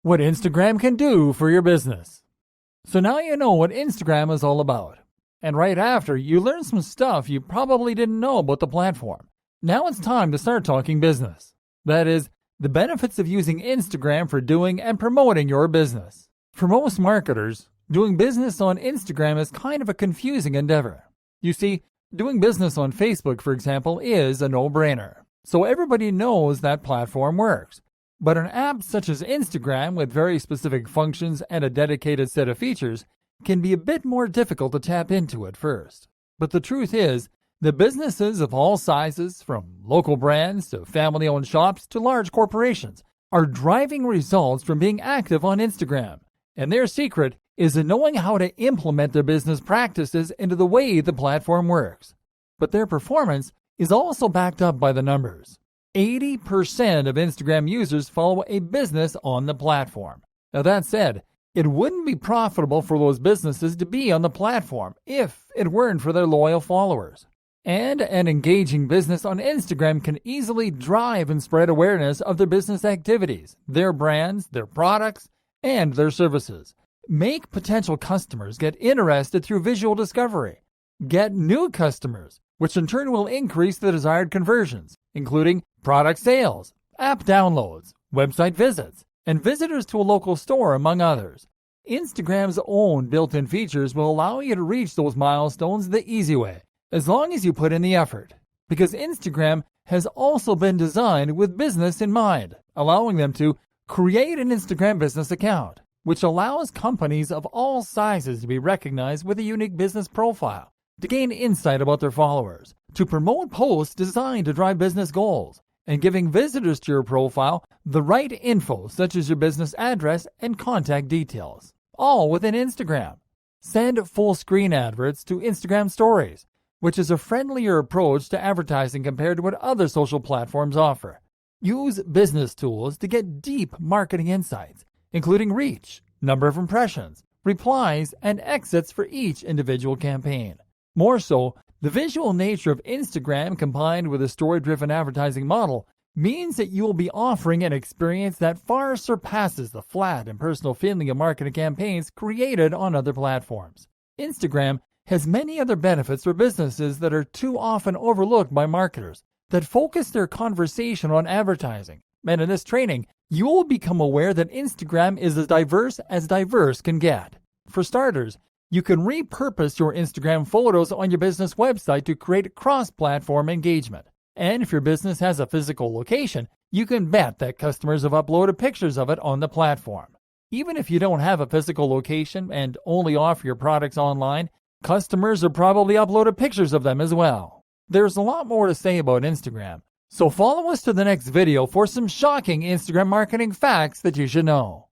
what Instagram can do for your business. So now you know what Instagram is all about. And right after, you learn some stuff you probably didn't know about the platform. Now it's time to start talking business. That is, the benefits of using Instagram for doing and promoting your business. For most marketers, doing business on Instagram is kind of a confusing endeavor. You see, doing business on Facebook, for example, is a no-brainer. So everybody knows that platform works. But an app such as Instagram with very specific functions and a dedicated set of features can be a bit more difficult to tap into at first. But the truth is that businesses of all sizes, from local brands to family-owned shops to large corporations, are driving results from being active on Instagram. And their secret is in knowing how to implement their business practices into the way the platform works. But their performance is also backed up by the numbers. 80% of Instagram users follow a business on the platform. Now that said, it wouldn't be profitable for those businesses to be on the platform if it weren't for their loyal followers. And an engaging business on Instagram can easily drive and spread awareness of their business activities, their brands, their products, and their services. Make potential customers get interested through visual discovery. Get new customers, which in turn will increase the desired conversions, including product sales, app downloads, website visits, and visitors to a local store, among others. Instagram's own built-in features will allow you to reach those milestones the easy way, as long as you put in the effort. Because Instagram has also been designed with business in mind, allowing them to create an Instagram business account, which allows companies of all sizes to be recognized with a unique business profile, to gain insight about their followers, to promote posts designed to drive business goals, and giving visitors to your profile the right info such as your business address and contact details, all within Instagram. Send full screen adverts to Instagram Stories, which is a friendlier approach to advertising compared to what other social platforms offer. Use business tools to get deep marketing insights, including reach, number of impressions, replies, and exits for each individual campaign. More so, the visual nature of Instagram combined with a story-driven advertising model means that you will be offering an experience that far surpasses the flat and personal feeling of marketing campaigns created on other platforms. Instagram has many other benefits for businesses that are too often overlooked by marketers that focus their conversation on advertising. And in this training, you will become aware that Instagram is as diverse can get. For starters, you can repurpose your Instagram photos on your business website to create cross-platform engagement. And if your business has a physical location, you can bet that customers have uploaded pictures of it on the platform. Even if you don't have a physical location and only offer your products online, customers have probably uploaded pictures of them as well. There's a lot more to say about Instagram, so follow us to the next video for some shocking Instagram marketing facts that you should know.